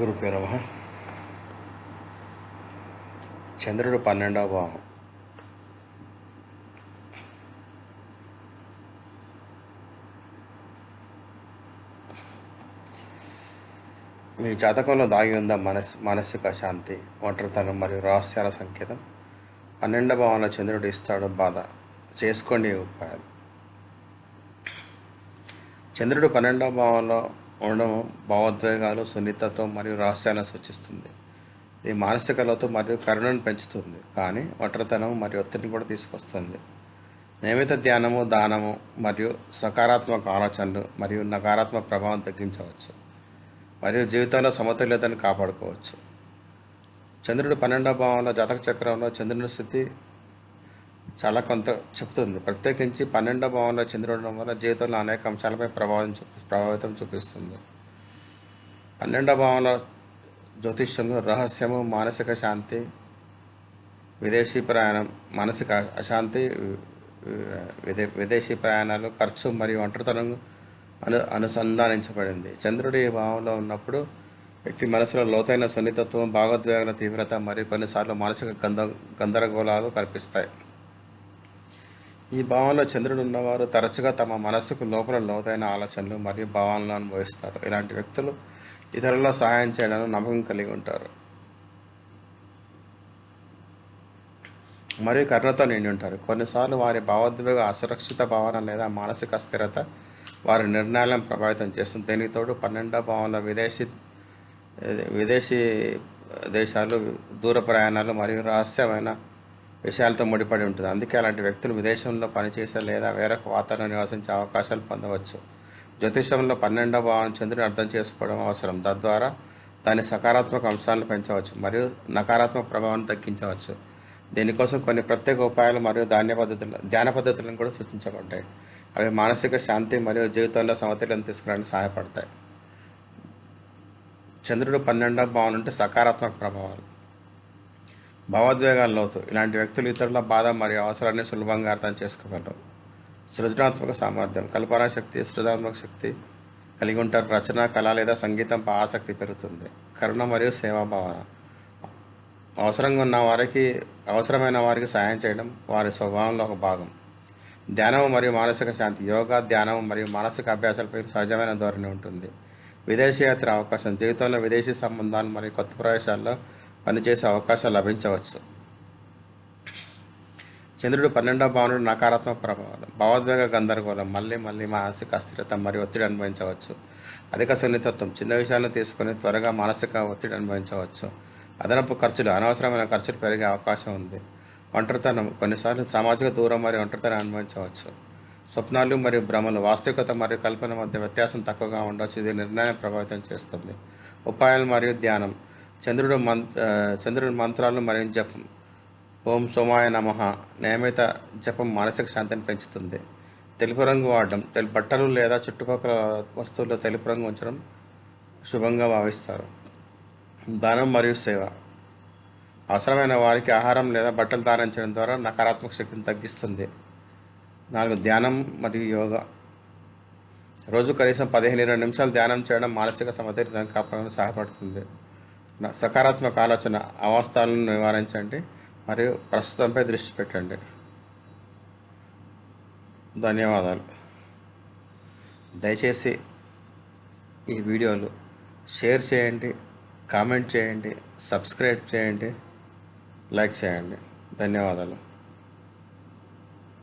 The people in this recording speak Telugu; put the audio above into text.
గురుభ్యో నమః. చంద్రుడు 12వ భావం. మీ జాతకంలో దాగి ఉందా మానసిక శాంతి, ఒంటరితనం మరియు రహస్యాల సంకేతం. 12వ భావంలో చంద్రుడు ఇస్తాడు బాధ. చేసుకోండి ఈ ఉపాయాలు. చంద్రుడు 12వ భావంలో ఉండడం భావోద్వేగాలు, సున్నితత్వం మరియు రహస్యాలను సూచిస్తుంది. ఇది మానసిక లోతు మరియు కరుణను పెంచుతుంది, కానీ ఒంటరితనం మరియు ఒత్తిడిని కూడా తీసుకొస్తుంది. నియమిత ధ్యానము, దానము మరియు సకారాత్మక ఆలోచనలు మరియు నకారాత్మక ప్రభావం తగ్గించవచ్చు మరియు జీవితంలో సమతుల్యతను కాపాడుకోవచ్చు. చంద్రుడు 12వ భావంలో జాతక చక్రంలో చంద్రుని స్థితి చాలా కొంత చెప్తుంది. ప్రత్యేకించి 12వ భావంలో చంద్రుడు ఉండడం వల్ల జీవితంలో అనేక అంశాలపై ప్రభావితం చూపిస్తుంది. 12వ భావంలో జ్యోతిష్యంలో రహస్యము, మానసిక శాంతి, విదేశీ ప్రయాణం, మానసిక అశాంతి, విదేశీ ప్రయాణాలు, ఖర్చు మరియు ఒంటరితనం అనుసంధానించబడింది. చంద్రుడు ఈ భావంలో ఉన్నప్పుడు వ్యక్తి మనసులో లోతైన సున్నితత్వం, భావోద్వేగాల తీవ్రత మరియు కొన్నిసార్లు మానసిక గందరగోళాలు కనిపిస్తాయి. ఈ భావంలో చంద్రుడు ఉన్నవారు తరచుగా తమ మనస్సుకు లోపల లోతైన ఆలోచనలు మరియు భావాలను అనుభవిస్తారు. ఇలాంటి వ్యక్తులు ఇతరుల సహాయం చేయడానికి నమ్మకం కలిగి ఉంటారు మరియు కరుణతో నిండి ఉంటారు. కొన్నిసార్లు వారి భావోద్వేగ అసురక్షిత భావన లేదా మానసిక అస్థిరత వారి నిర్ణయాలను ప్రభావితం చేస్తుంది. దీనికి తోడు 12వ భావంలో విదేశీ దేశాలు, దూర ప్రయాణాలు మరియు రహస్యమైన విషయాలతో ముడిపడి ఉంటుంది. అందుకే అలాంటి వ్యక్తులు విదేశంలో పనిచేసే లేదా వేరొక వాతావరణం నివసించే అవకాశాలు పొందవచ్చు. జ్యోతిషంలో 12వ భావం చంద్రుని అర్థం చేసుకోవడం అవసరం. తద్వారా దాని సకారాత్మక అంశాలను పెంచవచ్చు మరియు నకారాత్మక ప్రభావాన్ని తగ్గించవచ్చు. దీనికోసం కొన్ని ప్రత్యేక ఉపాయాలు మరియు ధ్యాన పద్ధతులను కూడా సూచించబడ్డాయి. అవి మానసిక శాంతి మరియు జీవితంలో సమతుల్యం తీసుకురావడానికి సహాయపడతాయి. చంద్రుడు 12వ భావం అంటే సకారాత్మక ప్రభావాలు, భావోద్వేగాల లోతు. ఇలాంటి వ్యక్తులు ఇతరుల బాధ మరియు అవసరాన్ని సులభంగా అర్థం చేసుకోగలరు. సృజనాత్మక సామర్థ్యం, కల్పనా శక్తి, సృజనాత్మక శక్తి కలిగి ఉంటారు. రచన, కళ లేదా సంగీతంపై ఆసక్తి పెరుగుతుంది. కరుణ మరియు సేవా భావన, అవసరమైన వారికి సహాయం చేయడం వారి స్వభావంలో ఒక భాగం. ధ్యానం మరియు మానసిక శాంతి, యోగా, ధ్యానం మరియు మానసిక అభ్యాసాలపై సహజమైన ధోరణి ఉంటుంది. విదేశీ యాత్ర అవకాశం, జీవితంలో విదేశీ సంబంధాలు మరియు కొత్త ప్రదేశాల్లో పనిచేసే అవకాశాలు లభించవచ్చు. చంద్రుడు 12వ భావన నకారాత్మక ప్రభావాలు, భావోద్వేగ గందరగోళం, మళ్ళీ మానసిక అస్థిరత మరియు ఒత్తిడి అనుభవించవచ్చు. అధిక సున్నితత్వం, చిన్న విషయాలను తీసుకొని త్వరగా మానసిక ఒత్తిడి అనుభవించవచ్చు. అదనపు ఖర్చులు, అనవసరమైన ఖర్చులు పెరిగే అవకాశం ఉంది. ఒంటరితనం, కొన్నిసార్లు సామాజిక దూరం మరియు ఒంటరితనం అనుభవించవచ్చు. స్వప్నాలు మరియు భ్రమలు, వాస్తవికత మరియు కల్పన మధ్య వ్యత్యాసం తక్కువగా ఉండవచ్చు. ఇది నిర్ణయాన్ని ప్రభావితం చేస్తుంది. ఉపాయాలు మరియు ధ్యానం. చంద్రుడి మంత్రాలు మరియు జపం. ఓం సోమాయ నమః నియమిత జపం మానసిక శాంతిని పెంచుతుంది. తెలుపు రంగు వాడడం, బట్టలు లేదా చుట్టుపక్కల వస్తువుల్లో తెలుపు రంగు ఉంచడం శుభంగా భావిస్తారు. దానం మరియు సేవ, అవసరమైన వారికి ఆహారం లేదా బట్టలు దానం చేయడం ద్వారా నకారాత్మక శక్తిని తగ్గిస్తుంది. 4 ధ్యానం మరియు యోగా. రోజు కనీసం 15-20 నిమిషాలు ధ్యానం చేయడం మానసిక సమతుల్యతను కాపాడడానికి సహాయపడుతుంది. సకారాత్మక ఆలోచన, అవాస్తవాలను నివారించండి మరియు ప్రస్తుతంపై దృష్టి పెట్టండి. ధన్యవాదాలు. దయచేసి ఈ వీడియోలు షేర్ చేయండి, కామెంట్ చేయండి, సబ్స్క్రైబ్ చేయండి, లైక్ చేయండి. ధన్యవాదాలు.